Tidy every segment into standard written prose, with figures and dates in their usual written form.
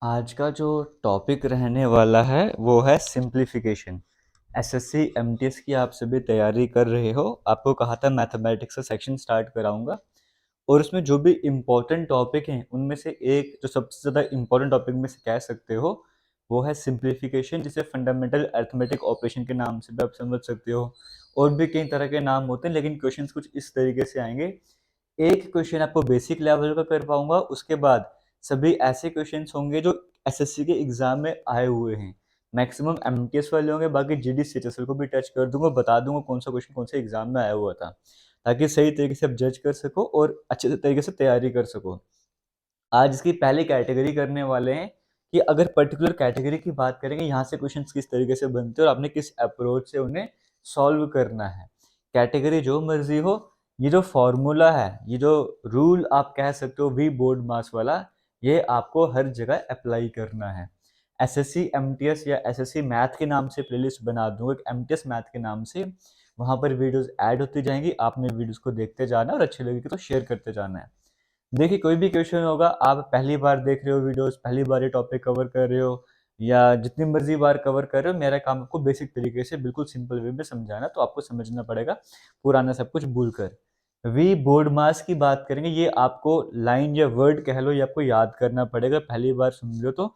आज का जो टॉपिक रहने वाला है वो है सिंप्लीफिकेशन। एसएससी एमटीएस की आप सभी तैयारी कर रहे हो। आपको कहा था मैथमेटिक्स का सेक्शन स्टार्ट कराऊंगा और उसमें जो भी इम्पोर्टेंट टॉपिक हैं उनमें से एक जो सबसे ज़्यादा इम्पोर्टेंट टॉपिक में से कह सकते हो वो है सिंप्लीफिकेशन, जिसे फंडामेंटल अर्थमेटिक ऑपरेशन के नाम से भी आप समझ सकते हो। और भी कई तरह के नाम होते हैं, लेकिन क्वेश्चंस कुछ इस तरीके से आएंगे। एक क्वेश्चन आपको बेसिक लेवल का कर पाऊंगा, उसके बाद सभी ऐसे क्वेश्चंस होंगे जो एसएससी के एग्जाम में आए हुए हैं। मैक्सिमम एमटीएस वाले होंगे, बाकी जीडी सीएचएसएल को भी टच कर दूंगा, बता दूंगा कौन सा क्वेश्चन कौन से एग्जाम में आया हुआ था, ताकि सही तरीके से आप जज कर सको और अच्छे तरीके से तैयारी कर सको। आज इसकी पहली कैटेगरी करने वाले हैं कि अगर पर्टिकुलर कैटेगरी की बात करेंगे, यहाँ से क्वेश्चन किस तरीके से बनते हैं और आपने किस अप्रोच से उन्हें सॉल्व करना है। कैटेगरी जो मर्जी हो, ये जो फॉर्मूला है, ये जो रूल आप कह सकते हो वी बोर्ड मास वाला, ये आपको हर जगह अप्लाई करना है। एसएससी एमटीएस या एसएससी मैथ के नाम से प्लेलिस्ट बना दूंगा, एक एमटीएस मैथ के नाम से। वहां पर वीडियोस ऐड होती जाएंगी, आपने वीडियोस को देखते जाना और अच्छे लगेगी तो शेयर करते जाना है। देखिए, कोई भी क्वेश्चन होगा, आप पहली बार देख रहे हो वीडियोस, पहली बार ये टॉपिक कवर कर रहे हो या जितनी मर्जी बार कवर कर रहे हो, मेरा काम आपको बेसिक तरीके से बिल्कुल सिंपल वे में समझाना, तो आपको समझना पड़ेगा पुराना सब कुछ भूल कर। वी बोर्ड मास की बात करेंगे, ये आपको लाइन या वर्ड कह लो, ये आपको याद करना पड़ेगा। पहली बार सुन रहे हो तो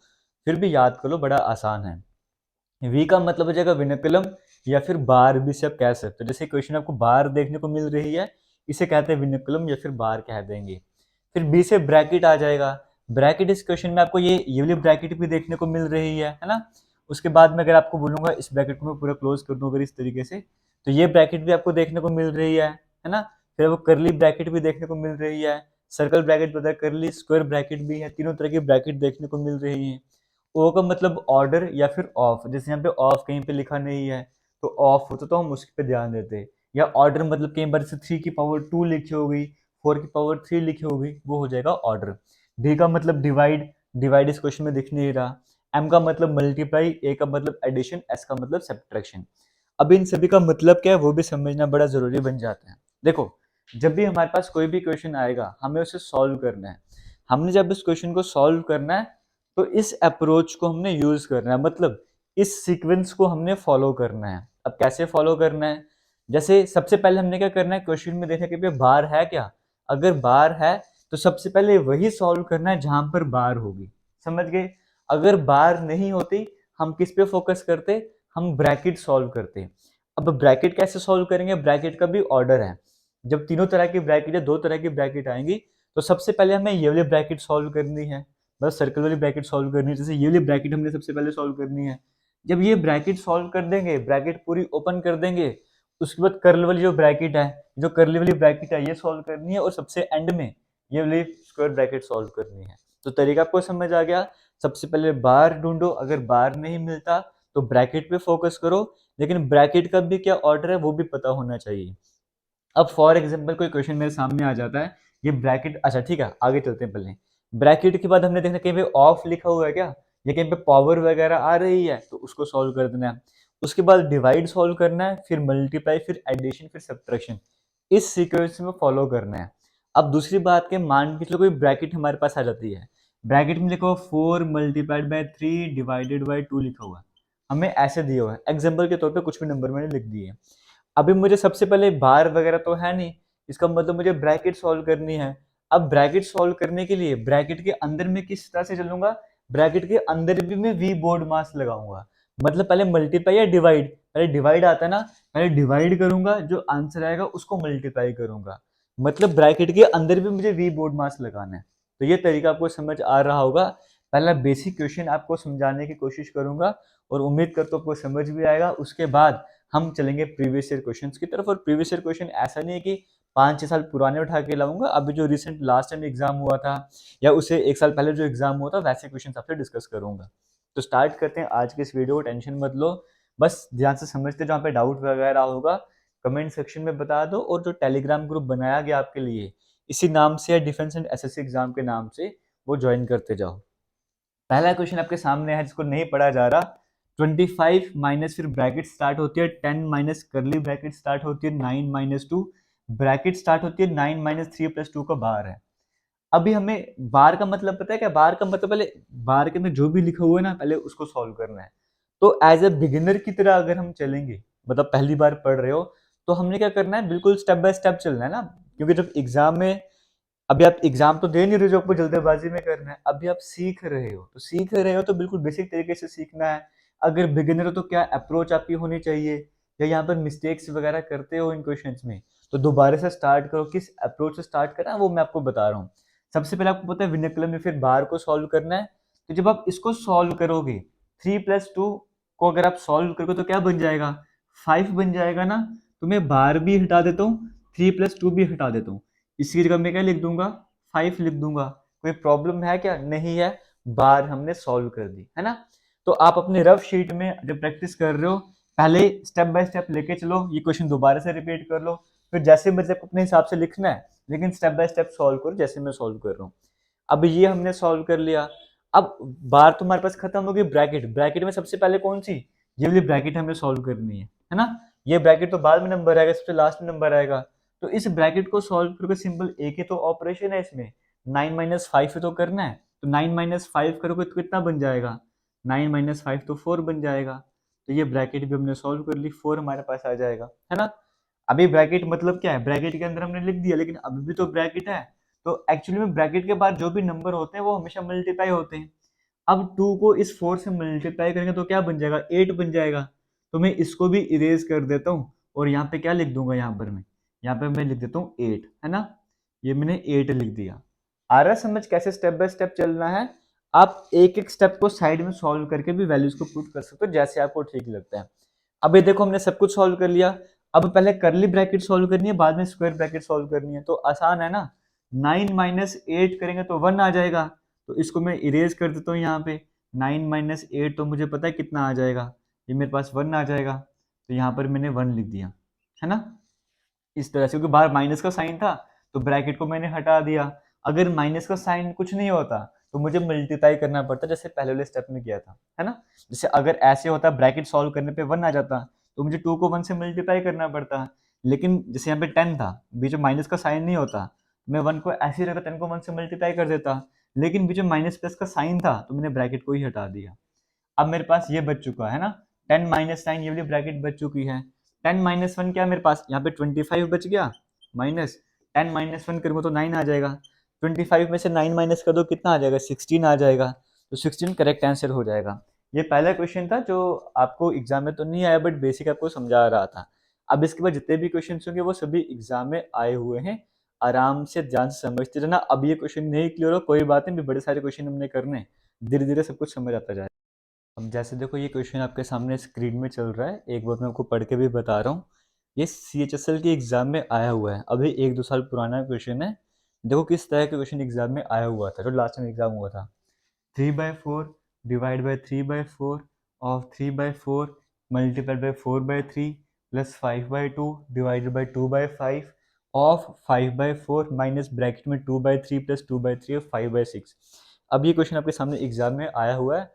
फिर भी याद कर लो, बड़ा आसान है। वी का मतलब हो जाएगा विनकलम या फिर बार भी से आप कह सकते हो। जैसे क्वेश्चन आपको बार देखने को मिल रही है, इसे कहते हैं विनकलम या फिर बार कह देंगे। फिर बी से ब्रैकेट आ जाएगा। ब्रैकेट इस क्वेश्चन में आपको ये वाली ब्रैकेट भी देखने को मिल रही है ना। उसके बाद में अगर आपको बोलूंगा इस ब्रैकेट को मैं पूरा क्लोज कर दूं अगर इस तरीके से, तो ये ब्रैकेट भी आपको देखने को मिल रही है ना। फिर वो करली ब्रैकेट भी देखने को मिल रही है, सर्कल ब्रैकेट पता है, करली स्क्वायर ब्रैकेट भी है, तीनों तरह की ब्रैकेट देखने को मिल रही है। ओ का मतलब ऑर्डर या फिर ऑफ, जैसे यहाँ पे ऑफ कहीं पे लिखा नहीं है तो ऑफ होता तो हम उसके पे ध्यान देते। या ऑर्डर मतलब कई बार से 3 की पावर 2 लिखी होगी, 4 की पावर 3 लिखी होगी, वो हो जाएगा ऑर्डर। डी का मतलब डिवाइड, डिवाइड इस क्वेश्चन में दिख नहीं रहा। एम का मतलब मल्टीप्लाई, ए का मतलब एडिशन, एस का मतलब सब्ट्रैक्शन। अब इन सभी का मतलब क्या है वो भी समझना बड़ा जरूरी बन जाता है। देखो, जब भी हमारे पास कोई भी क्वेश्चन आएगा, हमें उसे सॉल्व करना है। हमने जब इस क्वेश्चन को सॉल्व करना है तो इस अप्रोच को हमने यूज करना है, मतलब इस सीक्वेंस को हमने फॉलो करना है। अब कैसे फॉलो करना है? जैसे सबसे पहले हमने क्या करना है, क्वेश्चन में देखना कि बार है क्या। अगर बार है तो सबसे पहले वही सॉल्व करना है जहां पर बार होगी। समझ गए? अगर बार नहीं होती, हम किस पे फोकस करते? हम ब्रैकेट सॉल्व करते। अब ब्रैकेट कैसे सॉल्व करेंगे? ब्रैकेट का भी ऑर्डर है। जब तीनों तरह की ब्रैकेट या दो तरह की ब्रैकेट आएंगी, तो सबसे पहले हमें ये वाली ब्रैकेट सॉल्व करनी है, बस सर्कल वाली ब्रैकेट सॉल्व करनी है। जैसे ये वाली ब्रैकेट हमने सबसे पहले सॉल्व करनी है। जब ये ब्रैकेट सॉल्व कर देंगे, ब्रैकेट पूरी ओपन कर देंगे, उसके बाद कर्ल वाली जो ब्रैकेट है, जो कर्ली वाली ब्रैकेट है, ये सॉल्व करनी है और सबसे एंड में ये वाली स्क्वायर ब्रैकेट सॉल्व करनी है। तो तरीका आपको समझ आ गया। सबसे पहले बार ढूंढो, अगर बार नहीं मिलता तो ब्रैकेट पे फोकस करो, लेकिन ब्रैकेट का भी क्या ऑर्डर है वो भी पता होना चाहिए। अब फॉर एग्जाम्पल कोई क्वेश्चन मेरे सामने आ जाता है, ये ब्रैकेट, अच्छा ठीक है आगे चलते हैं। पहले ब्रैकेट के बाद हमने देखना कहीं पे ऑफ लिखा हुआ है क्या, या कहीं पे पावर वगैरह आ रही है, तो उसको सॉल्व कर देना है। उसके बाद डिवाइड सॉल्व करना है, फिर मल्टीप्लाई, फिर एडिशन, फिर सब्ट्रैक्शन। इस सीक्वेंस में फॉलो करना है। अब दूसरी बात के, मान के चलो कोई ब्रैकेट हमारे पास आ जाती है, ब्रैकेट में लिखा हुआ 4 × 3 ÷ 2 लिखा हुआ है, हमें ऐसे दिया हुआ है। एग्जाम्पल के तौर पर कुछ भी नंबर मैंने लिख दिए। अभी मुझे सबसे पहले बार वगैरह तो है नहीं, इसका मतलब मुझे ब्रैकेट सॉल्व करनी है। अब ब्रैकेट सॉल्व करने के लिए ब्रैकेट के अंदर में किस तरह से चलूंगा, ब्रैकेट के अंदर भी मैं वी बोर्ड मास लगाऊंगा। मतलब पहले मल्टीप्लाई या डिवाइड, पहले डिवाइड आता है ना, पहले डिवाइड करूंगा, जो आंसर आएगा उसको मल्टीप्लाई करूंगा। मतलब ब्रैकेट के अंदर भी मुझे वी बोर्ड मास लगाना है। तो ये तरीका आपको समझ आ रहा होगा। पहला बेसिक क्वेश्चन आपको समझाने की कोशिश करूंगा और उम्मीद करता हूं आपको समझ भी आएगा। उसके बाद हम चलेंगे प्रीवियस ईयर क्वेश्चंस की तरफ। और प्रीवियस ईयर क्वेश्चन ऐसा नहीं है कि 5-6 साल पुराने उठा के लाऊंगा, अभी जो रिसेंट लास्ट टाइम एग्जाम हुआ था या उससे 1 साल पहले जो एग्जाम हुआ था, वैसे क्वेश्चन आपसे डिस्कस करूंगा। तो स्टार्ट करते हैं आज के इस वीडियो को। टेंशन मत लो, बस ध्यान से समझते, जहाँ पे डाउट वगैरह होगा कमेंट सेक्शन में बता दो। और जो टेलीग्राम ग्रुप बनाया गया आपके लिए इसी नाम से, या डिफेंस एंड एसएससी एग्जाम के नाम से, वो ज्वाइन करते जाओ। पहला क्वेश्चन आपके सामने है जिसको नहीं पढ़ा जा रहा। 25 माइनस, फिर ब्रैकेट स्टार्ट होती है 10 माइनस, करली ब्रैकेट स्टार्ट होती है 9 - 2, ब्रैकेट स्टार्ट होती है 9 - 3 + 2 का बार है। अभी हमें बार का मतलब पता है क्या? बार का मतलब पहले बार के अंदर जो भी लिखा हुआ है ना, पहले उसको सॉल्व करना है। तो एज ए बिगिनर की तरह अगर हम चलेंगे, मतलब पहली बार पढ़ रहे हो, तो हमने क्या करना है, बिल्कुल स्टेप बाय स्टेप चलना है ना। क्योंकि जब एग्जाम में, अभी आप एग्जाम तो दे नहीं रहे जो आपको जल्दबाजी में करना है, अभी आप सीख रहे हो, तो सीख रहे हो तो बिल्कुल बेसिक तरीके से सीखना है। अगर बिगिनर हो तो क्या अप्रोच आपकी होनी चाहिए, या यहाँ पर मिस्टेक्स वगैरह करते हो इन क्वेश्चंस में, तो दोबारा से स्टार्ट करो। किस अप्रोच से स्टार्ट करना है वो मैं आपको बता रहा हूँ। सबसे पहले आपको पता है विनक्लम में फिर बार को सॉल्व करना है। तो जब आप इसको सॉल्व करोगे, 3+2 को अगर आप सॉल्व करोगे तो क्या बन जाएगा, 5 बन जाएगा ना। तो मैं बार भी हटा देता हूँ, 3+2 भी हटा देता हूँ, इसकी जगह मैं क्या लिख दूंगा, 5 लिख दूंगा। कोई प्रॉब्लम है क्या? नहीं है, बार हमने सॉल्व कर दी है ना। तो आप अपने रफ शीट में जब प्रैक्टिस कर रहे हो, पहले स्टेप बाय स्टेप लेके चलो, ये क्वेश्चन दोबारा से रिपीट कर लो, फिर जैसे बच्चे अपने हिसाब से लिखना है, लेकिन स्टेप बाय स्टेप सॉल्व करो जैसे मैं सॉल्व कर रहा हूँ। अब ये हमने सॉल्व कर लिया। अब बार तुम्हारे पास खत्म होगी, ब्रैकेट, ब्रैकेट में सबसे पहले कौन सी, ये वाली ब्रैकेट हमें सॉल्व करनी है ना। ये ब्रैकेट तो बाद में नंबर आएगा, सबसे लास्ट में नंबर आएगा। तो इस ब्रैकेट को सॉल्व करके सिंपल एक ही तो ऑपरेशन है इसमें, 9 - 5 तो करना है। तो 9 - 5 करोगे तो कितना बन जाएगा, 9 - 5 तो 4 बन जाएगा। तो ये ब्रैकेट भी हमने सॉल्व कर ली, 4 हमारे पास आ जाएगा, है ना। अभी ब्रैकेट मतलब क्या है, ब्रैकेट के अंदर हमने लिख दिया, लेकिन अभी भी तो ब्रैकेट है। तो एक्चुअली में ब्रैकेट के बाद जो भी नंबर होते हैं वो हमेशा मल्टीप्लाई होते हैं। अब 2 को इस 4 से मल्टीप्लाई करेंगे तो क्या बन जाएगा, 8 बन जाएगा। तो मैं इसको भी इरेज कर देता हूँ, और यहाँ पे क्या लिख दूंगा, यहाँ पे मैं लिख देता हूँ 8, है ना। ये मैंने 8 लिख दिया। आ रहा है समझ कैसे स्टेप बाय स्टेप चलना है। आप एक एक स्टेप को साइड में सॉल्व करके भी वैल्यूज को पुट कर सकते हो जैसे आपको ठीक लगता है। अब ये देखो हमने सब कुछ सॉल्व कर लिया। अब पहले करली ब्रैकेट सॉल्व करनी है, बाद में स्क्वायर ब्रैकेट सॉल्व करनी है। तो आसान है ना, 9 - 8 करेंगे तो 1 आ जाएगा। तो इसको मैं इरेज कर देता हूँ यहाँ पे। 9 - 8 तो मुझे पता है कितना आ जाएगा, ये मेरे पास 1 आ जाएगा। तो यहाँ पर मैंने 1 लिख दिया, है ना। इस तरह से, क्योंकि बाहर माइनस का साइन था तो ब्रैकेट को मैंने हटा दिया। अगर माइनस का साइन कुछ नहीं होता तो मुझे मल्टीप्लाई करना पड़ता, जैसे पहले वाले स्टेप में किया था, है ना। जैसे अगर ऐसे होता ब्रैकेट सॉल्व करने पे 1 आ जाता, तो मुझे 2 को 1 से मल्टीप्लाई करना पड़ता। लेकिन जैसे यहाँ पे 10 था, बीच में माइनस का साइन नहीं होता, मैं 1 को ऐसे ही रखा, 10 को 1 से मल्टीप्लाई कर देता। लेकिन बीच में माइनस प्लस का साइन था तो मैंने ब्रैकेट को ही हटा दिया। अब मेरे पास ये बच चुका है ना, 10 - 9 ये वाली ब्रैकेट बच चुकी है। 10 - 1 क्या है मेरे पास, यहाँ पे 25 बच गया, माइनस 10 - 1 करूँगा तो 9 आ जाएगा। 25 में से 9 माइनस कर दो, कितना आ जाएगा, 16 आ जाएगा। तो 16 करेक्ट आंसर हो जाएगा। ये पहला क्वेश्चन था जो आपको एग्जाम में तो नहीं आया, बट बेसिक आपको समझा रहा था। अब इसके बाद जितने भी क्वेश्चन होंगे वो सभी एग्जाम में आए हुए हैं, आराम से ध्यान से समझते रहना। अब ये क्वेश्चन नहीं क्लियर हो कोई बात नहीं, भी बड़े सारे क्वेश्चन हमने करने, धीरे धीरे सब कुछ समझ आता जाए। अब जैसे देखो ये क्वेश्चन आपके सामने स्क्रीन में चल रहा है, एक बार मैं आपको पढ़ के भी बता रहा हूँ। ये CHSL के एग्जाम में आया हुआ है, अभी 1-2 साल पुराना क्वेश्चन है। देखो किस तरह का क्वेश्चन एग्जाम में आया हुआ था, जो लास्ट में एग्जाम हुआ था। 3/4 divide by 3/4 of 3/4 multiplied by 4/3 plus 5/2 divided by 2/5 of 5/4 minus bracket में 2/3 प्लस 2/3 ऑफ 5/6। अब ये क्वेश्चन आपके सामने एग्जाम में आया हुआ है।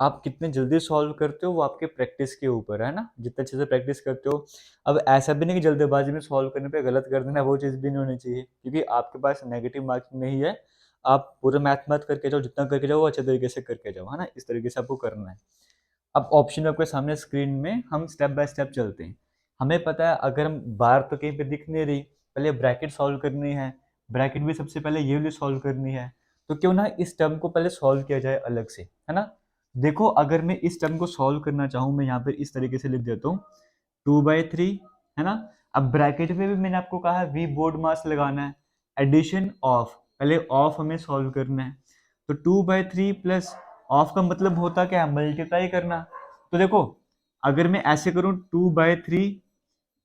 आप कितने जल्दी सॉल्व करते हो वो आपके प्रैक्टिस के ऊपर है ना, जितने अच्छे से प्रैक्टिस करते हो। अब ऐसा भी नहीं कि जल्दबाजी में सॉल्व करने पे गलत कर देना, वो चीज़ भी नहीं होनी चाहिए, क्योंकि आपके पास नेगेटिव मार्किंग नहीं है। आप पूरा मैथ मैथ करके जाओ, जितना करके जाओ वो अच्छे तरीके से करके जाओ, है ना। इस तरीके से आपको करना है। अब ऑप्शन आपके सामने स्क्रीन में, हम स्टेप बाय स्टेप चलते हैं। हमें पता है अगर हम बार तो कहीं पे दिख नहीं रही, पहले ब्रैकेट सॉल्व करनी है, ब्रैकेट भी सबसे पहले ये वाली सॉल्व करनी है। तो क्यों ना इस टर्म को पहले सॉल्व किया जाए अलग से, है ना। देखो अगर मैं इस टर्म को सॉल्व करना चाहूँ, मैं यहाँ पे इस तरीके से लिख देता हूँ 2/3, है ना। अब ब्रैकेट में भी मैंने आपको कहा है वी बोर्ड मास लगाना है, एडिशन ऑफ, पहले ऑफ हमें सॉल्व करना है। तो 2/3 प्लस ऑफ का मतलब होता क्या है, मल्टीप्लाई करना। तो देखो अगर मैं ऐसे करूं 2/3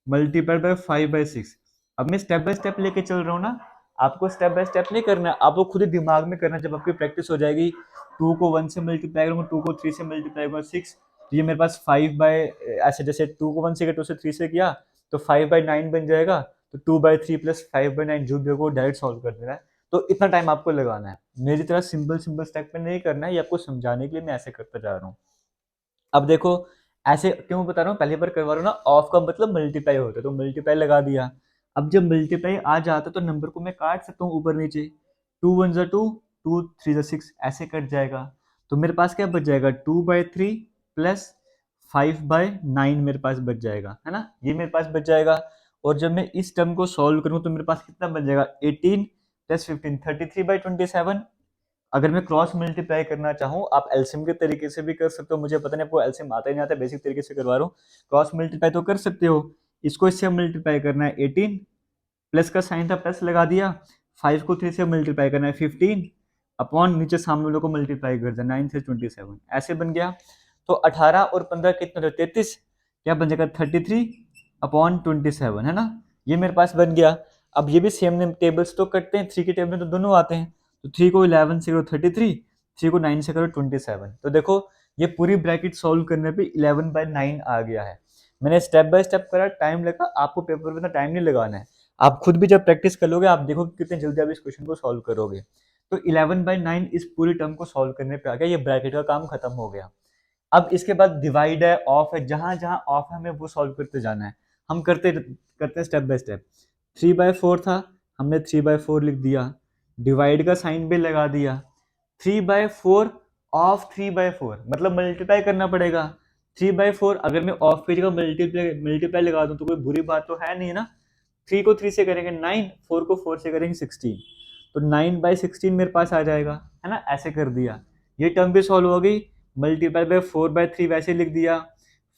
मल्टीप्लाई बाय 5/6, अब मैं स्टेप बाय स्टेप लेके चल रहा हूँ ना। आपको स्टेप बाय स्टेप नहीं करना, आपको खुद ही दिमाग में करना। जब आपकी प्रैक्टिस हो जाएगी, 2 को 1 से मल्टीप्लाई करूंगा, 2 को 3 से मल्टीप्लाई करूंगा 6, तो ये मेरे पास 5 बाय, ऐसे जैसे 2 को 1 से किया, 2 से 3 से किया तो 5/9 बन जाएगा। तो 2/3 प्लस 5/9 जो भी होगा वो डायरेक्ट सॉल्व कर देना है। तो इतना टाइम आपको लगाना है, मेरी तरह सिंपल सिंपल स्टेप में नहीं करना है। ये आपको समझाने के लिए मैं ऐसे करता जा रहा हूँ। अब देखो ऐसे क्यों बता रहा हूँ, पहली बार करवा रहा हूँ ना। ऑफ का मतलब मल्टीप्लाई होता है, तो मल्टीप्लाई लगा दिया। अब जब मल्टीप्लाई आ जाता है तो नंबर को मैं काट सकता हूँ ऊपर नीचे। 2 1 जा 2, 2 3 जा 6, ऐसे कट जाएगा। तो मेरे पास क्या बच जाएगा, 2/3 प्लस 5/9 मेरे पास बच जाएगा, है ना, ये मेरे पास बच जाएगा। और जब मैं इस टर्म को सॉल्व करूँ तो मेरे पास कितना बच जाएगा, 18 प्लस 15 33/27। अगर मैं क्रॉस मल्टीप्लाई करना चाहूँ, आप एलसीएम के तरीके से भी कर सकते हो, मुझे पता नहीं आपको एलसीएम आता ही नहीं आता, बेसिक तरीके से करवा रहा हूँ। क्रॉस मल्टीप्लाई तो कर सकते हो, इसको इससे मल्टीप्लाई करना है 18, प्लस का साइन था प्लस लगा दिया, 5 को 3 से मल्टीप्लाई करना है 15, अपॉन नीचे सामने वालों को मल्टीप्लाई कर दिया 9 से 27, ऐसे बन गया। तो 18 और 15 कितना, 33, क्या बन जाएगा 33/27, है ना, ये मेरे पास बन गया। अब ये भी सेम टेबल्स तो कटते हैं, 3 के टेबल में तो दोनों आते हैं। तो 3 को 11 से करो 33, 3 को 9 से करो 27। तो देखो ये पूरी ब्रैकेट सॉल्व करने पे 11/9 आ गया है। मैंने स्टेप बाय स्टेप करा, टाइम लगा, आपको पेपर में इतना टाइम नहीं लगाना है। आप खुद भी जब प्रैक्टिस कर लोगे, आप देखो कितने जल्दी आप इस क्वेश्चन को सॉल्व करोगे। तो 11/9 इस पूरी टर्म को सॉल्व करने पे आ गया, ये ब्रैकेट का काम खत्म हो गया। अब इसके बाद डिवाइड है, ऑफ है, जहां जहां ऑफ है हमें वो सॉल्व करते जाना है। हम करते करते हैं स्टेप बाय स्टेप। 3/4 था, हमने 3/4 लिख दिया, डिवाइड का साइन भी लगा दिया। 3/4 ऑफ 3/4 मतलब मल्टीप्लाई करना पड़ेगा। 3/4 अगर मैं ऑफ की जगह मल्टीप्लाई लगा दूं तो कोई बुरी बात तो है नहीं ना। 3 को 3 से करेंगे 9, 4 को 4 से करेंगे 16, तो 9/16 मेरे पास आ जाएगा, है ना, ऐसे कर दिया। ये टर्म भी सॉल्व हो गई। मल्टीप्लाई बाय 4/3 वैसे लिख दिया,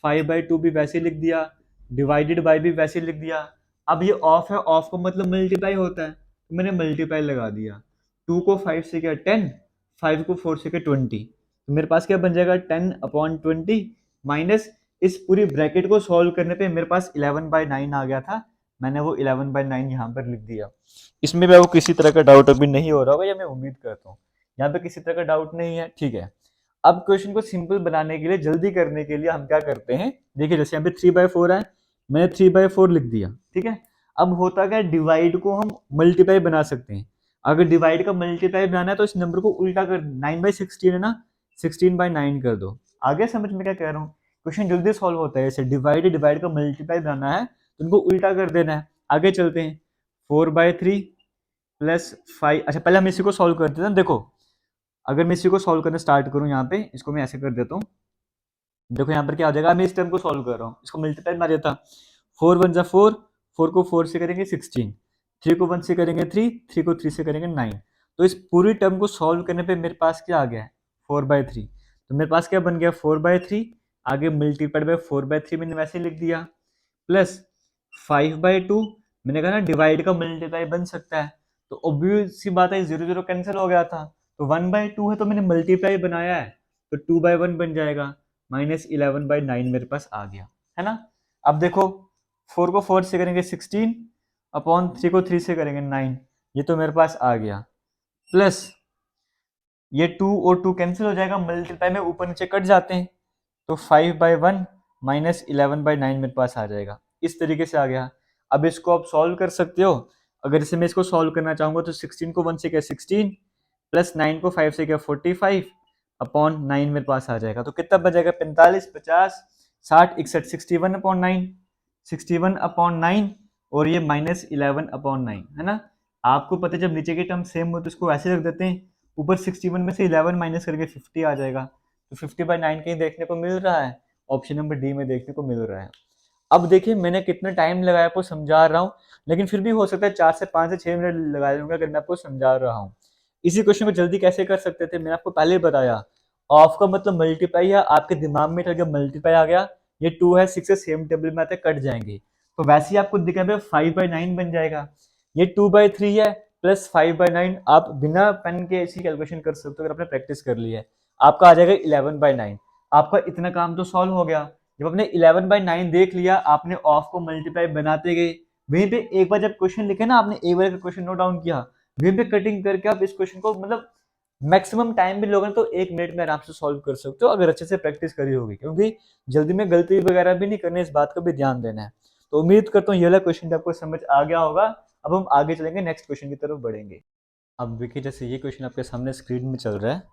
5/2 भी वैसे लिख दिया, डिवाइडेड बाय भी वैसे लिख दिया। अब ये ऑफ है, ऑफ का मतलब मल्टीप्लाई होता है, तो मैंने मल्टीप्लाई लगा दिया। 2 को 5 से किया 10, 5 को 4 से किया 20, तो मेरे पास क्या बन जाएगा 10/20 माइनस इस पूरी ब्रैकेट को सॉल्व करने पे मेरे पास 11/9 आ गया था। मैंने वो 11/9 यहाँ पर लिख दिया। इसमें भी आपको किसी तरह का डाउट अभी नहीं हो रहा होगा, या मैं उम्मीद करता हूँ यहाँ पे किसी तरह का डाउट नहीं है, ठीक है। अब क्वेश्चन को सिंपल बनाने के लिए, जल्दी करने के लिए हम क्या करते हैं, देखिए जैसे यहाँ पे 3/4 है, मैंने 3/4 लिख दिया, ठीक है। अब होता क्या, डिवाइड को हम मल्टीप्लाई बना सकते हैं। अगर डिवाइड का मल्टीप्लाई बनाना है तो इस नंबर को उल्टा कर, 9/16 है ना, 16/9 कर दो। आगे समझ में क्या कह रहा हूँ, क्वेश्चन जल्दी सॉल्व होता है। ऐसे डिवाइड का मल्टीप्लाई बनाना है तो उनको उल्टा कर देना है। आगे चलते हैं, 4/3 प्लस 5, अच्छा पहले हम इसी को सॉल्व करते हैं। देखो अगर मैं इसी को सॉल्व करना स्टार्ट करूं, यहाँ पे इसको मैं ऐसे कर देता हूँ, देखो यहाँ पर क्या हो जाएगा, मैं इस टर्म को सॉल्व कर रहा हूँ, इसको मल्टीप्लाई मार देता, 4 1 जा 4, 4 को 4 से करेंगे 16, 3 को 1 से करेंगे 3, 3 को 3 से करेंगे 9। तो इस पूरी टर्म को सॉल्व करने पे मेरे पास क्या आ गया है, 4/3। तो मेरे पास क्या बन गया 4/3, आगे मल्टीप्लाइड बाय 4/3 मैंने वैसे लिख दिया, प्लस 5/2, मैंने कहा ना डिवाइड का मल्टीप्लाई बन सकता है, तो ऑब्वियस सी बात है 0 0 कैंसिल हो गया था। तो 1/2 है तो मैंने मल्टीप्लाई बनाया है, तो 2/1 बन जाएगा, माइनस 11/9 मेरे पास आ गया, है ना। अब देखो 4 को 4 से करेंगे 16, अपॉन 3 को 3 से करेंगे 9, ये तो मेरे पास आ गया, प्लस ये 2 और 2 कैंसिल हो जाएगा, मल्टीप्लाई में ऊपर नीचे कट जाते हैं, तो 5/1 माइनस 11/9 मेरे पास आ जाएगा, इस तरीके से आ गया। अब इसको आप सॉल्व कर सकते हो। अगर इसे मैं इसको सॉल्व करना चाहूंगा तो 16 को 1 से क्या 16, प्लस 9 को 5 से क्या 45 अपॉन 9 मेरे पास आ जाएगा। तो कितना बच जाएगा, 45 50 60 61, 61/9, 61/9, और ये माइनस 11/9, है ना। आपको पता है जब नीचे के टर्म सेम हो तो इसको ऐसे रख देते हैं, ऊपर 61 में से 11 माइनस करके 50 आ जाएगा। तो 50/9 कहीं देखने को मिल रहा है, ऑप्शन नंबर डी में देखने को मिल रहा है। अब देखिए मैंने कितना टाइम लगाया आपको समझा रहा हूँ, लेकिन फिर भी हो सकता है 4 से 5 से 6 मिनट लगा दूंगा अगर मैं आपको समझा रहा हूँ। इसी क्वेश्चन को जल्दी कैसे कर सकते थे, मैंने आपको पहले ही बताया, ऑफ का मतलब मल्टीप्लाई है, आपके दिमाग में जब मल्टीप्लाई आ गया, ये 2 है 6 है सेम टेबल में आते कट जाएंगे, तो वैसे ही आपको दिखा 5/9 बन जाएगा। ये 2/3 है प्लस 5/9, आप बिना पेन के ऐसी कैलकुलेशन कर सकते हो अगर आपने प्रैक्टिस कर ली है, आपका आ जाएगा 11/9। आपका इतना काम तो सॉल्व हो गया। जब आपने 11/9 देख लिया, आपने ऑफ को मल्टीप्लाई बनाते गए, वहीं पे एक बार जब क्वेश्चन लिखे ना, आपने एक बार क्वेश्चन नोट डाउन किया, वहीं पे कटिंग करके आप इस क्वेश्चन को मतलब मैक्सिमम टाइम भी लोगे तो 1 मिनट में आराम से सॉल्व कर सकते हो, अगर अच्छे से प्रैक्टिस करी होगी, क्योंकि जल्दी में गलती वगैरह भी नहीं करनी, इस बात का भी ध्यान देना है। तो उम्मीद करता हूँ ये वाला क्वेश्चन आपको समझ आ गया होगा। अब हम आगे चलेंगे, नेक्स्ट क्वेश्चन की तरफ बढ़ेंगे। अब देखिए जैसे ये क्वेश्चन आपके सामने स्क्रीन में चल रहा है,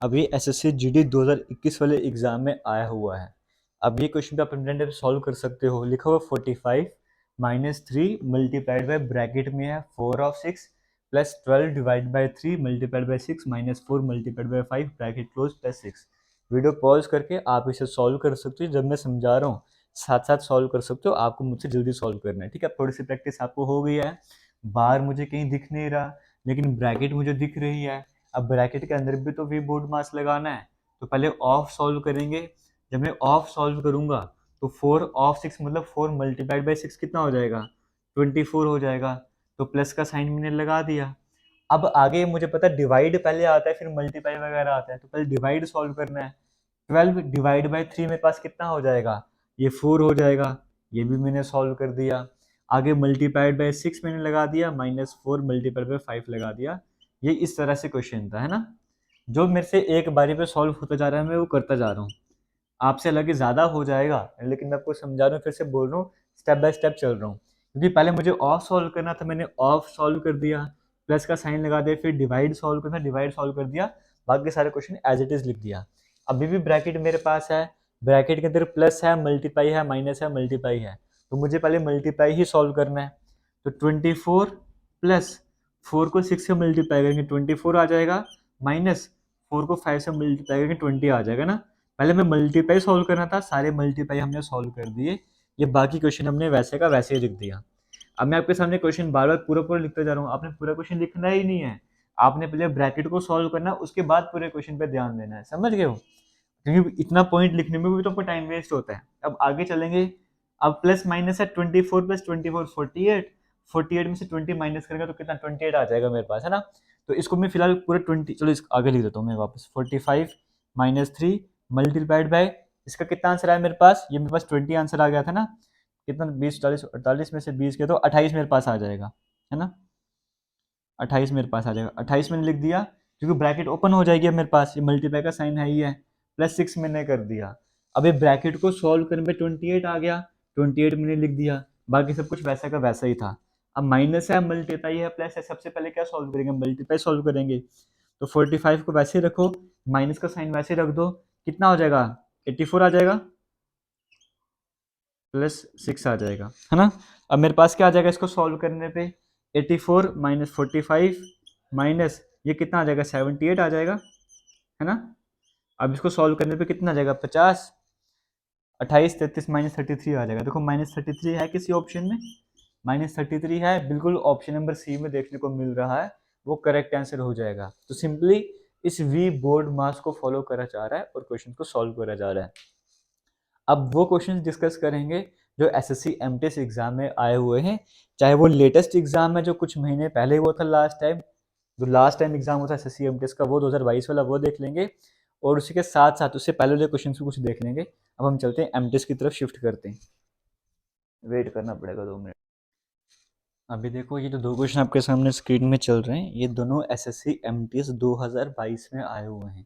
अब ये एसएससी जीडी 2021 वाले एग्जाम में आया हुआ है। अब ये क्वेश्चन पे आप इंटेंट सॉल्व कर सकते हो। लिखा हुआ 45 - 3 मल्टीप्लाइड बाय ब्रैकेट में है 4/6 plus 12 divide by 3 multiplied by 6 minus 4 multiplied by 5 bracket close plus 6। Video pause करके आप इसे सॉल्व कर सकते हो, जब मैं समझा रहा हूँ साथ साथ सॉल्व कर सकते हो, आपको मुझसे जल्दी सॉल्व करना है, ठीक है। थोड़ी सी प्रैक्टिस आपको हो गई है। बार मुझे कहीं दिख नहीं रहा, लेकिन ब्रैकेट मुझे दिख रही है। अब ब्रैकेट के अंदर भी तो वी बोर्ड मास लगाना है, तो पहले ऑफ सॉल्व करेंगे। जब मैं ऑफ सॉल्व करूंगा तो 4 ऑफ 6 मतलब 4 मल्टीप्लाइड बाई 6 कितना हो जाएगा, 24 हो जाएगा। तो प्लस का साइन मैंने लगा दिया। अब आगे मुझे पता है डिवाइड पहले आता है फिर मल्टीप्लाई वगैरह आता है, तो पहले डिवाइड सॉल्व करना है। 12 डिवाइड बाई 3 मेरे पास कितना हो जाएगा, ये 4 हो जाएगा। ये भी मैंने सॉल्व कर दिया। आगे मल्टीप्लाइड बाई 6 मैंने लगा दिया, माइनस 4 मल्टीप्लाइड बाई 5 लगा दिया। ये इस तरह से क्वेश्चन था, है ना। जो मेरे से एक बारी पे सॉल्व होता जा रहा है मैं वो करता जा रहा हूँ। आपसे लगे ज़्यादा हो जाएगा, लेकिन मैं आपको समझा रहा हूँ, फिर से बोल रहा हूँ, स्टेप बाय स्टेप चल रहा हूँ। क्योंकि पहले मुझे ऑफ सॉल्व करना था, मैंने ऑफ सॉल्व कर दिया, प्लस का साइन लगा दिया, फिर डिवाइड सॉल्व करना, डिवाइड सॉल्व कर दिया, बाकी सारे क्वेश्चन एज इट इज लिख दिया। अभी भी ब्रैकेट मेरे पास है, ब्रैकेट के अंदर प्लस है, मल्टीप्लाई है, माइनस है, मल्टीप्लाई है, तो मुझे पहले मल्टीप्लाई ही सॉल्व करना है। तो 24 प्लस 4 को 6 से मल्टीप्लाई करेंगे 24 आ जाएगा, माइनस 4 को 5 से मल्टीप्लाई करेंगे 20 आ जाएगा ना। पहले मैं मल्टीप्लाई सॉल्व करना था, सारे मल्टीप्लाई हमने सॉल्व कर दिए, ये बाकी क्वेश्चन हमने वैसे का वैसे ही लिख दिया। अब मैं आपके सामने क्वेश्चन बार बार पूरा पूरा लिखते जा रहा हूँ, आपने पूरा क्वेश्चन लिखना ही नहीं है, आपने पहले ब्रैकेट को सॉल्व करना, उसके बाद पूरे क्वेश्चन पे ध्यान देना है, समझ गए हो। क्योंकि इतना पॉइंट लिखने में भी तो आपको टाइम वेस्ट होता है। अब आगे चलेंगे। अब प्लस माइनस है, 24 प्लस 24 48, 48 में से 20 माइनस करेंगे तो कितना 28 आ जाएगा मेरे पास, है ना। तो इसको मैं फिलहाल पूरा 20, चलो इस आगे लिख देता हूँ मैं वापस, 45 माइनस 3 मल्टीप्लाइड बाय, इसका कितना आंसर आया मेरे पास, ये मेरे पास 20 आंसर आ गया था ना। कितना 20 40 48 में से 20 के तो 28 मेरे पास आ जाएगा, है ना। 28 मेरे पास आ जाएगा, 28 मैंने लिख दिया, क्योंकि ब्रैकेट ओपन हो जाएगी अब मेरे पास, ये मल्टीप्लाई का साइन है ही है। प्लस 6 मैंने कर दिया। अब ये ब्रैकेट को सॉल्व करने पे 28 आ गया, 28 मैंने लिख दिया, बाकी सब कुछ वैसा का वैसा ही था। अब माइनस है, मल्टीप्लाई है, प्लस है, सबसे पहले क्या सॉल्व करेंगे, मल्टीप्लाई सॉल्व करेंगे। तो 45 को वैसे ही रखो, माइनस का साइन वैसे रख दो, कितना हो जाएगा 84 आ जाएगा, प्लस 6 आ जाएगा, है ना। अब मेरे पास क्या आ जाएगा इसको सॉल्व करने पे, 84 माइनस 45 माइनस ये कितना आ जाएगा 78 आ जाएगा, है ना। अब इसको सॉल्व करने पे कितना आ जाएगा 50, 28 33 माइनस 33 आ जाएगा। देखो माइनस 33 है किसी ऑप्शन में, माइनस 33 है, बिल्कुल ऑप्शन नंबर सी में देखने को मिल रहा है, वो करेक्ट आंसर हो जाएगा। तो सिंपली इस वी बोर्ड मास को फॉलो करा जा रहा है और क्वेश्चन को सॉल्व करा जा रहा है। अब वो क्वेश्चन डिस्कस करेंगे जो एसएससी एमटीएस एग्जाम में आए हुए हैं, चाहे वो लेटेस्ट एग्जाम है जो कुछ महीने पहले हुआ था, लास्ट टाइम जो लास्ट टाइम एग्जाम हुआ था एसएससी एमटीएस का, वो 2022 वाला, वो देख लेंगे, और उसी के साथ साथ उससे पहले वाले क्वेश्चन को कुछ देख लेंगे। अब हम चलते हैं एमटीएस की तरफ शिफ्ट करते हैं, वेट करना पड़ेगा 2 मिनट। अभी देखो ये जो दो क्वेश्चन आपके सामने स्क्रीन में चल रहे हैं, ये दोनों एसएससी एमटीएस 2022 में आए हुए हैं।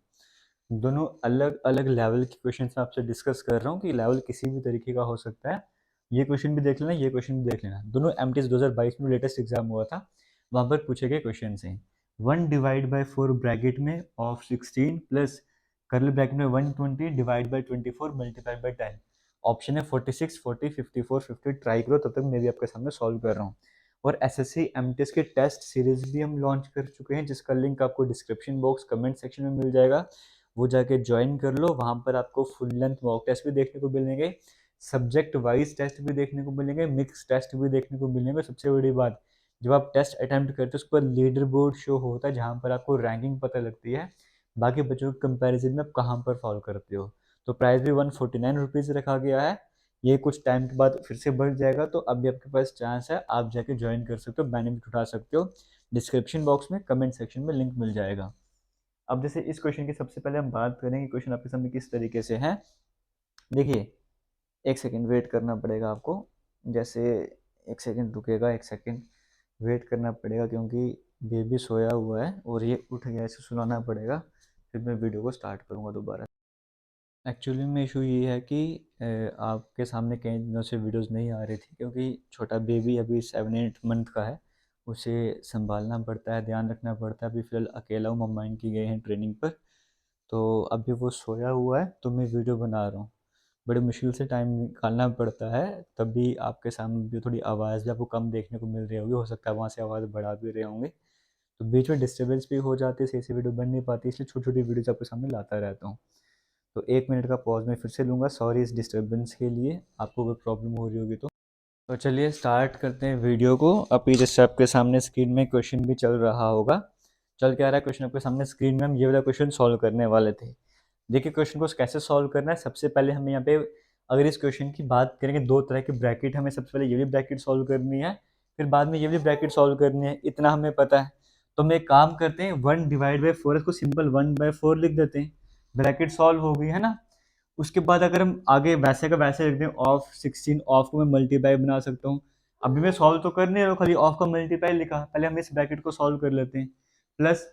दोनों अलग अलग लेवल के क्वेश्चन मैं आपसे डिस्कस कर रहा हूँ कि लेवल किसी भी तरीके का हो सकता है। ये क्वेश्चन भी देख लेना, ये क्वेश्चन भी देख लेना, दोनों एमटीएस 2022 में लेटेस्ट एग्जाम हुआ था, वहाँ पर पूछे गए क्वेश्चन हैं। 1 डिवाइड बाई 4 ब्रैकेट में ऑफ 16 प्लस कर्ली ब्रैकेट में 120 divide by 24 multiplied by 10। Option है 46 40 54 50, ट्राई करो, तब तक मैं भी आपके सामने सॉल्व कर रहा हूँ। और एसएससी एमटीएस के टेस्ट सीरीज भी हम लॉन्च कर चुके हैं, जिसका लिंक आपको डिस्क्रिप्शन बॉक्स कमेंट सेक्शन में मिल जाएगा, वो जाके ज्वाइन कर लो। वहाँ पर आपको फुल लेंथ मॉक टेस्ट भी देखने को मिलेंगे, सब्जेक्ट वाइज टेस्ट भी देखने को मिलेंगे, मिक्स टेस्ट भी देखने को मिलेंगे। सबसे बड़ी बात, जब आप टेस्ट अटैम्प्ट करते हो उस पर लीडर बोर्ड शो होता है, जहाँ पर आपको रैंकिंग पता लगती है बाकी बच्चों के कंपैरिजन में आप कहाँ पर फॉलो करते हो। तो प्राइस भी 149 रुपीज़ रखा गया है, ये कुछ टाइम के बाद फिर से बढ़ जाएगा, तो अभी आपके पास चांस है, आप जाके ज्वाइन कर सकते हो, बेनिफिट उठा सकते हो। डिस्क्रिप्शन बॉक्स में कमेंट सेक्शन में लिंक मिल जाएगा। अब जैसे इस क्वेश्चन की सबसे पहले हम बात करेंगे, क्वेश्चन आपके सामने किस तरीके से है। देखिए, एक सेकंड वेट करना पड़ेगा आपको, जैसे एक सेकंड रुकेगा, एक सेकंड वेट करना पड़ेगा, क्योंकि बेबी सोया हुआ है और ये उठ गया, इसे सुलाना पड़ेगा, फिर मैं वीडियो को स्टार्ट करूँगा दोबारा। एक्चुअली में इशू ये है कि आपके सामने कई दिनों से वीडियोस नहीं आ रही थी, क्योंकि छोटा बेबी अभी 7-8 मंथ का है, उसे संभालना पड़ता है, ध्यान रखना पड़ता है। अभी फ़िलहाल अकेला हूँ, मम्मा इनकी गए हैं ट्रेनिंग पर, तो अभी वो सोया हुआ है, तो मैं वीडियो बना रहा हूँ। बड़े मुश्किल से टाइम निकालना पड़ता है, तब भी आपके सामने भी थोड़ी आवाज़ भी आपको कम देखने को मिल रही होगी, हो सकता है वहाँ से आवाज़ बढ़ा भी रहे होंगे। तो बीच में डिस्टर्बेंस भी हो जाती है, सही से वीडियो बन नहीं पाती, इसलिए छोटी छोटी वीडियोज आपके सामने लाता रहता हूँ। तो 1 मिनट का पॉज मैं फिर से लूँगा, सॉरी इस डिस्टर्बेंस के लिए, आपको कोई प्रॉब्लम हो रही होगी तो चलिए स्टार्ट करते हैं वीडियो को। अभी जैसे आपके सामने स्क्रीन में क्वेश्चन भी चल रहा होगा, चल क्या रहा है क्वेश्चन आपके सामने स्क्रीन में, हम ये वाला क्वेश्चन सॉल्व करने वाले थे। देखिए क्वेश्चन को कैसे सॉल्व करना है, सबसे पहले हमें यहाँ पे अगर इस क्वेश्चन की बात करेंगे, दो तरह की ब्रैकेट, हमें सबसे पहले ये भी ब्रैकेट सॉल्व करनी है, फिर बाद में ये भी ब्रैकेट सॉल्व करनी है, इतना हमें पता है। तो हम एक काम करते हैं, 1/4, इसको सिंपल 1/4 लिख देते हैं, ब्रैकेट सॉल्व हो गई है ना। उसके बाद अगर हम आगे वैसे का वैसे लिख दें, ऑफ 16, ऑफ को मैं मल्टीप्लाई बना सकता हूँ। अभी मैं सॉल्व तो कर नहीं रहा हूँ, खाली ऑफ का मल्टीप्लाई लिखा, पहले हम इस ब्रैकेट को सॉल्व कर लेते हैं। प्लस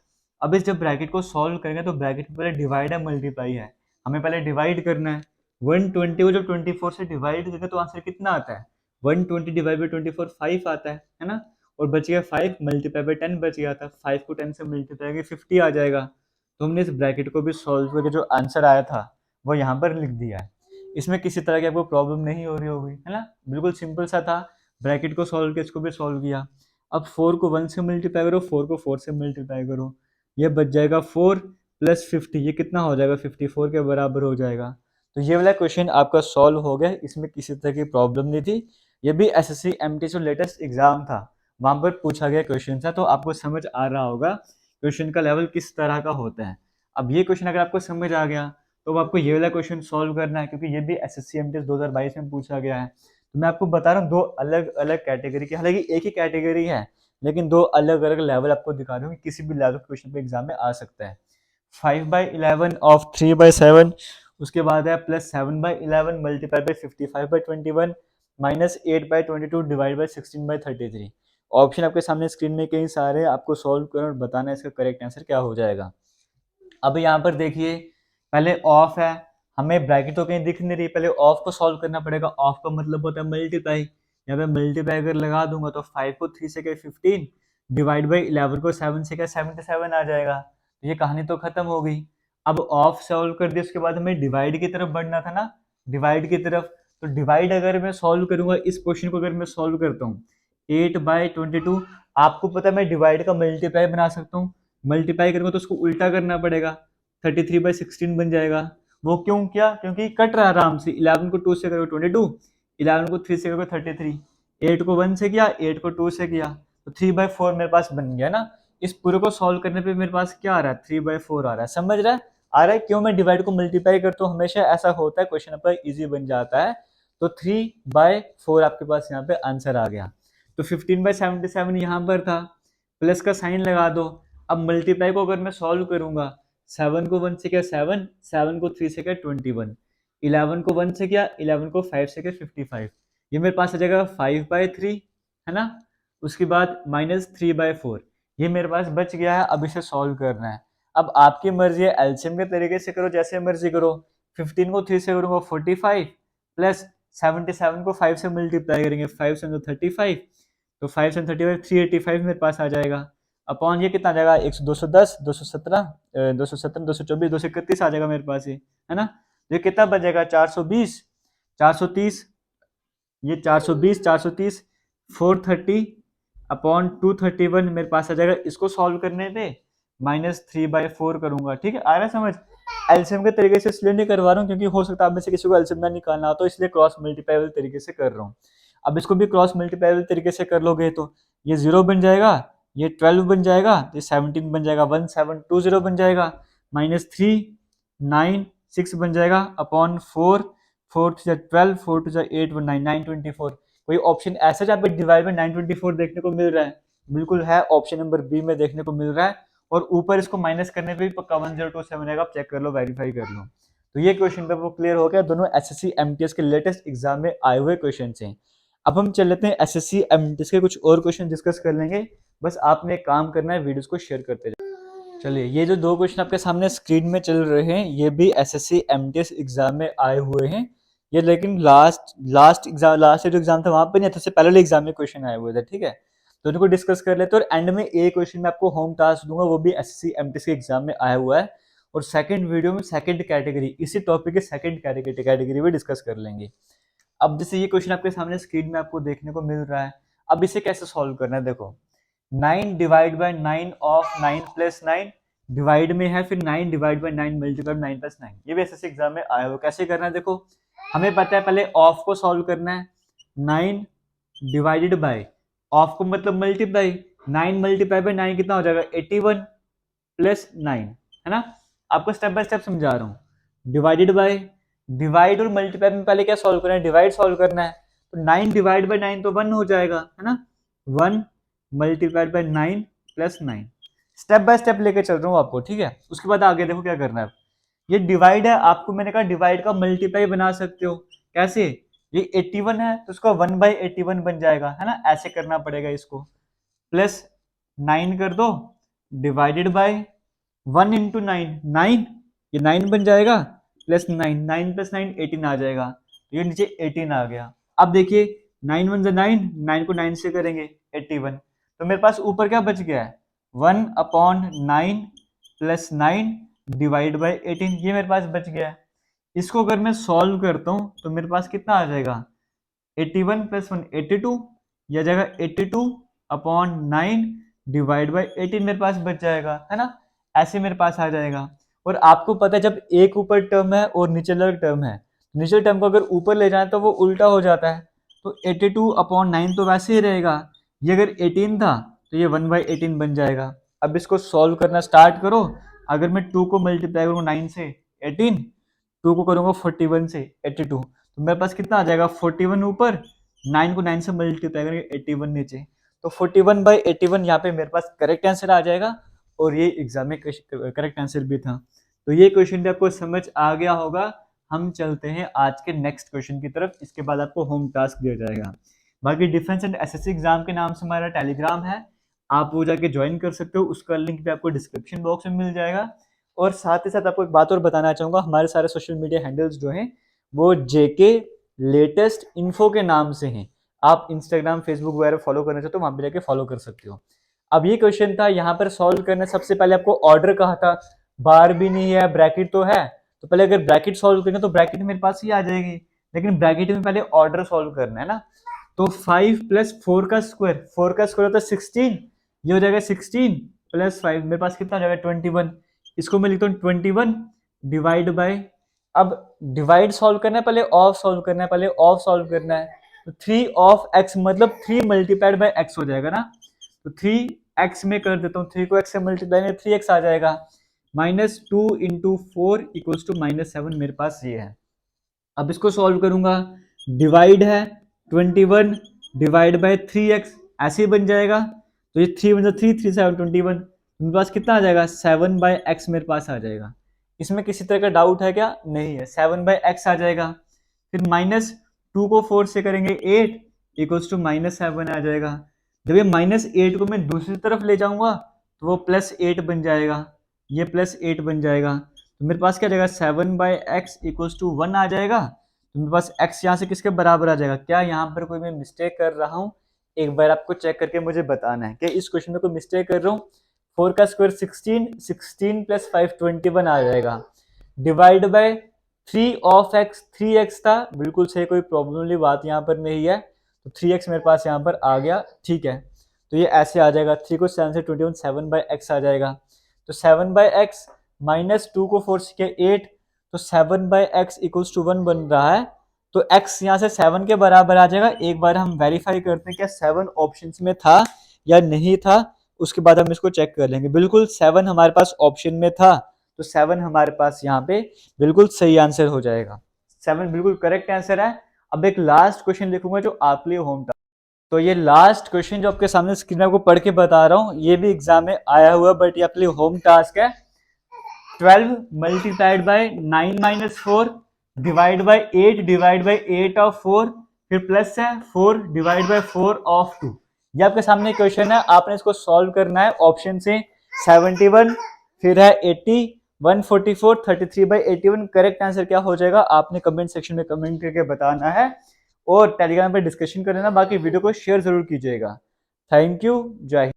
अब इस जब ब्रैकेट को सॉल्व करेंगे तो ब्रैकेट में पहले डिवाइड है मल्टीप्लाई है, हमें पहले डिवाइड करना है। 120 को जब 24 से डिवाइड करेंगे तो आंसर कितना आता है, 120 डिवाइड बाई 24 5 आता है ना। और बच गया 5 मल्टीप्लाई बाई 10 बच गया था, 5 को 10 से मल्टीप्लाई करके 50 आ जाएगा। तो हमने इस ब्रैकेट को भी सॉल्व करके जो आंसर आया था वो यहाँ पर लिख दिया है। इसमें किसी तरह की आपको प्रॉब्लम नहीं हो रही होगी, है ना, बिल्कुल सिंपल सा था। ब्रैकेट को सॉल्व किया, इसको भी सॉल्व किया। अब 4 को 1 से मल्टीप्लाई करो, 4 को 4 से मल्टीप्लाई करो, ये बच जाएगा 4 प्लस 50, ये कितना हो जाएगा, 54 के बराबर हो जाएगा। तो ये वाला क्वेश्चन आपका सॉल्व हो गया, इसमें किसी तरह की प्रॉब्लम नहीं थी। ये भी एसएससी एमटीएस जो लेटेस्ट एग्जाम था वहां पर पूछा गया क्वेश्चन था, तो आपको समझ आ रहा होगा क्वेश्चन का लेवल किस तरह का होता है। अब ये क्वेश्चन अगर आपको समझ आ गया तो आपको ये वाला क्वेश्चन सॉल्व करना है, क्योंकि ये भी एसएससी एमटीएस 2022 में पूछा गया है। तो मैं आपको बता रहा हूँ दो अलग अलग कैटेगरी की, हालांकि एक ही कैटेगरी है लेकिन दो अलग अलग लेवल आपको दिखा दूँ कि किसी भी लेवल क्वेश्चन पे एग्जाम में आ सकता है। 5/11 ऑफ 3/7, उसके बाद है plus 7/11 multiply by 55/21 minus 8/22 divide by 16/33। Option आपके सामने स्क्रीन में कई सारे, आपको सॉल्व करना और बताना है इसका करेक्ट आंसर क्या हो जाएगा। अब यहाँ पर देखिए पहले ऑफ है, हमें ब्रैकेट तो कहीं दिख नहीं रही, पहले ऑफ को सॉल्व करना पड़ेगा। ऑफ का मतलब होता है मल्टीप्लाई, यहाँ पे मल्टीप्लाई अगर लगा दूंगा तो 5 को 3 से क्या 15 डिवाइड बाई 11 को 7 से क्या 77 आ जाएगा। तो ये कहानी तो खत्म हो गई। अब ऑफ सॉल्व कर दिया, उसके बाद हमें डिवाइड की तरफ बढ़ना था ना, डिवाइड की तरफ। तो डिवाइड अगर मैं सॉल्व करूंगा, इस क्वेश्चन को अगर मैं सॉल्व करता हूँ 8/22, आपको पता है मैं डिवाइड का मल्टीप्लाई बना सकता हूँ, मल्टीप्लाई करूंगा तो उसको उल्टा करना पड़ेगा, 33/16 बन जाएगा। वो क्यों किया, क्योंकि कट रहा आराम से, 11 को 2 से करोगे 22, 11 को 3 से करोगे 33, 8 को 1 से किया, 8 को 2 से किया, तो 3/4 मेरे पास बन गया ना। इस पूरे को सॉल्व करने पे मेरे पास क्या आ रहा है, 3/4 आ रहा है, समझ रहा है, आ रहा है क्यों मैं डिवाइड को मल्टीप्लाई करता हूँ, हमेशा ऐसा होता है, क्वेश्चन आपका इजी बन जाता है। तो 3/4 आपके पास यहाँ पे आंसर आ गया। तो 15/77 यहाँ पर था, प्लस का साइन लगा दो। अब मल्टीप्लाई को अगर मैं सॉल्व करूंगा, 7 को 1 से किया 7, 7 को 3 से किया 21, 11 को 1 से किया, 11 को 5 से किया 55, ये मेरे पास आ जाएगा 5/3, है ना। उसके बाद -3/4, ये मेरे पास बच गया है। अब इसे सॉल्व करना है। अब आपकी मर्जी है, एलसीएम के तरीके से करो, जैसे मर्जी करो। 15 को 3 से करूंगा 45, प्लस 77 को 5 से मल्टीप्लाई करेंगे, 5 से 35, तो 5 से 35 385 मेरे पास आ जाएगा। अपॉन ये कितना आ जाएगा, 210, 217, 217, 224, 231 आ जाएगा मेरे पास, ये है ना। ये कितना बचेगा, 420, 430, ये 420, 430, 430 अपॉन 231 मेरे पास आ जाएगा। इसको सॉल्व करने पे -3/4 करूंगा, ठीक है, आ रहा है समझ। एलसीएम के तरीके से इसलिए नहीं करवा रहा हूँ क्योंकि हो सकता है आप में से किसी को एलसीएम ना निकालना हो, तो इसलिए क्रॉस मल्टीप्लाई तरीके से कर रहा हूँ। अब इसको भी क्रॉस मल्टीप्लाई तरीके से कर लोगे तो ये 0 बन जाएगा, ये 12 बन जाएगा, ये 17 बन जाएगा, 1720 बन जाएगा, -396 बन जाएगा, अपॉन 4, 4 to 12, 4 to 8, 924। कोई ऑप्शन ऐसा जहाँ पे डिवाइड में 924 देखने को मिल रहा है, बिल्कुल है, ऑप्शन नंबर बी में देखने को मिल रहा है। और ऊपर इसको माइनस करने पे भी पक्का 1027 आएगा, आप चेक कर लो, वेरीफाई कर लो। तो ये क्वेश्चन पे वो क्लियर हो गया, दोनों एसएससी एमटीएस के लेटेस्ट एग्जाम में आए हुए क्वेश्चन हैं। अब हम चल लेते हैं एसएससी एमटीएस के कुछ और क्वेश्चन डिस्कस कर लेंगे। बस आपने एक काम करना है, वीडियोस को शेयर करते जाओ। चलिए, ये जो दो क्वेश्चन आपके सामने स्क्रीन में चल रहे हैं, ये भी एसएससी एमटीएस एग्जाम में आए हुए हैं। ये लेकिन लास्ट जो एग्जाम था वहां पर नहीं था, उससे पहले एग्जाम में क्वेश्चन आए हुए थे, ठीक है। तो उनको डिस्कस कर लेते हैं, और एंड में एक क्वेश्चन मैं आपको होम टास्क दूंगा, वो भी एसएससी एमटीएस के एग्जाम में आया हुआ है। और सेकंड वीडियो में सेकंड कैटेगरी, इसी टॉपिक के सेकंड कैटेगरी भी डिस्कस कर लेंगे। अब जैसे ये क्वेश्चन आपके सामने स्क्रीन में आपको देखने को मिल रहा है, अब इसे कैसे सॉल्व करना है, देखो 9 divide by 9 of 9 plus 9 divide में है, फिर 9 डिवाइड बाय 9 मल्टीप्लाई 9 प्लस 9। ये भी एसएससी एग्जाम में आया हुआ। कैसे करना है देखो, हमें पता है पहले ऑफ को सॉल्व करना है। 9 डिवाइडेड बाय ऑफ को मतलब मल्टीप्लाई, 9 मल्टीप्लाई बाय 9 कितना हो जाएगा 81 प्लस 9, है ना। आपको स्टेप बाय स्टेप समझा रहा हूँ। डिवाइडेड बाय, डिवाइड और मल्टीप्लाई में पहले क्या सॉल्व करना है, डिवाइड सॉल्व करना है। तो 9 डिवाइड बाय 9 तो 1 हो जाएगा, है ना। 1 multiplied by 9 plus 9। Step by step लेके चल रहा हूँ आपको, ठीक है। उसके बाद आगे देखो क्या करना है। ये डिवाइड है, आपको मैंने कहा डिवाइड का मल्टीप्लाई बना सकते हो। कैसे, ये 81 है तो उसका 1/81 बन जाएगा, है ना। ऐसे करना पड़ेगा इसको। प्लस 9 कर दो डिवाइडेड बाय 1 इंटू 9, 9 ये 9 बन जाएगा, प्लस 9, 9 प्लस 9 18 आ जाएगा। तो ये नीचे 18 आ गया। अब देखिए 9 1 9, 9 को 9 से करेंगे 81, तो मेरे पास ऊपर क्या बच गया है 1/9 प्लस 9 डिवाइड बाय 18, ये मेरे पास बच गया है। इसको अगर मैं सॉल्व करता हूं तो मेरे पास कितना आ जाएगा 81 प्लस 1 82, यह जाएगा 82/9 डिवाइड बाय 18 मेरे पास बच जाएगा, है ना। ऐसे मेरे पास आ जाएगा। और आपको पता है जब एक ऊपर टर्म है और नीचे अलग टर्म है, नीचे टर्म को अगर ऊपर ले जाए तो वो उल्टा हो जाता है। तो 82/9 तो वैसे ही रहेगा, ये अगर 18 था तो ये 1/18 बन जाएगा। अब इसको सॉल्व करना स्टार्ट करो। अगर मैं 2 को मल्टीप्लाई करूँ 9 से 18, 2 को करूँगा 41 से 82, तो मेरे पास कितना आ जाएगा 41 ऊपर, 9 को 9 से मल्टीप्लाई करेंगे 81 नीचे। तो 41/81 यहाँ पे मेरे पास करेक्ट आंसर आ जाएगा, और ये एग्जाम में करेक्ट आंसर भी था। तो ये क्वेश्चन भी आपको समझ आ गया होगा। हम चलते हैं आज के नेक्स्ट क्वेश्चन की तरफ। इसके बाद आपको होम टास्क दिया जाएगा। बाकी डिफेंस एंड एसएससी एग्जाम के नाम से हमारा टेलीग्राम है, आप वो जाके ज्वाइन कर सकते हो। उसका लिंक भी आपको डिस्क्रिप्शन बॉक्स में मिल जाएगा। और साथ ही साथ आपको एक बात और बताना चाहूंगा, हमारे सारे सोशल मीडिया हैंडल्स जो हैं वो जेके लेटेस्ट इन्फो के नाम से हैं। आप इंस्टाग्राम फेसबुक वगैरह फॉलो करना चाहते हो, वहां पे जाके फॉलो कर सकते हो। अब ये क्वेश्चन था यहाँ पर सॉल्व करना, सबसे पहले आपको ऑर्डर कहा था, बार भी नहीं है ब्रैकेट तो है, तो पहले अगर ब्रैकेट सॉल्व करेंगे तो ब्रैकेट मेरे पास ही आ जाएगी, लेकिन ब्रैकेट में पहले ऑर्डर सॉल्व करना है ना। तो 5 प्लस 4 का स्क्वायर, 4 का स्क्वायर होता है 16, ये हो जाएगा 16 प्लस 5, मेरे पास कितना हो जाएगा 21। इसको मैं लिखता हूँ 21 डिवाइड बाय, अब डिवाइड सॉल्व करना है पहले ऑफ सॉल्व करना है, पहले ऑफ सॉल्व करना है। तो 3 ऑफ x मतलब 3 मल्टीप्लाइड बाय x हो जाएगा ना। तो 3x में कर देता हूँ, 3 को x से मल्टीप्लाई में 3x आ जाएगा। -2 इंटू 4 इक्वल्स टू -7 मेरे पास ये है। अब इसको सॉल्व करूंगा, डिवाइड है 21 डिवाइड बाय 3x, ऐसे ही बन जाएगा। तो ये 3 मतलब 3 3 7 21, मेरे पास कितना आ जाएगा 7/x मेरे पास आ जाएगा। इसमें किसी तरह का डाउट है क्या, नहीं है, 7/x आ जाएगा। फिर -2 को 4 से करेंगे 8 इक्वल्स टू -7 आ जाएगा। जब ये -8 को मैं दूसरी तरफ ले जाऊंगा तो वो +8 बन जाएगा, ये +8 बन जाएगा। तो मेरे पास क्या जाएगा 7/x इक्वल्स टू 1 आ जाएगा। तो मेरे पास x यहाँ से किसके बराबर आ जाएगा, क्या यहाँ पर कोई मैं मिस्टेक कर रहा हूँ, एक बार आपको चेक करके मुझे बताना है कि इस क्वेश्चन में कोई मिस्टेक कर रहा हूँ। 4 का स्क्वायर 16, 16 प्लस 5 21 आ जाएगा। Divide by 3 of x, 3x था, बिल्कुल सही, कोई प्रॉब्लम वाली बात यहाँ पर नहीं है। तो 3x मेरे पास यहाँ पर आ गया, ठीक है। तो ये ऐसे आ जाएगा, 3 को 7 से 21, 7/x आ जाएगा। तो 7/x -2 को 4 से 8, तो 7/x इक्वल्स टू 1 बन रहा है। तो x यहाँ से 7 के बराबर आ जाएगा। एक बार हम वेरीफाई करते हैं क्या 7 ऑप्शंस में था या नहीं था, उसके बाद हम इसको चेक कर लेंगे। बिल्कुल 7 हमारे पास ऑप्शन में था, तो 7 हमारे पास यहाँ पे बिल्कुल सही आंसर हो जाएगा। 7 बिल्कुल करेक्ट आंसर है। अब एक लास्ट क्वेश्चन लिखूंगा जो आपके लिए होम टास्क। तो ये लास्ट क्वेश्चन जो आपके सामने स्क्रीन में आपको पढ़ के बता रहा हूँ, ये भी एग्जाम में आया हुआ, बट ये आपके लिए होम टास्क है। 12 multiplied by 9 - 4 divide by 8 divide by 8 of 4, फिर प्लस है 4 डिवाइड बाय 4 ऑफ 2। ये आपके सामने क्वेश्चन है, आपने इसको सॉल्व करना है। ऑप्शन से 71, फिर है 80, 144, 33/81। करेक्ट आंसर क्या हो जाएगा आपने कमेंट सेक्शन में कमेंट करके बताना है, और टेलीग्राम पे डिस्कशन कर लेना। बाकी वीडियो को शेयर जरूर कीजिएगा। थैंक यू, जय हिंद।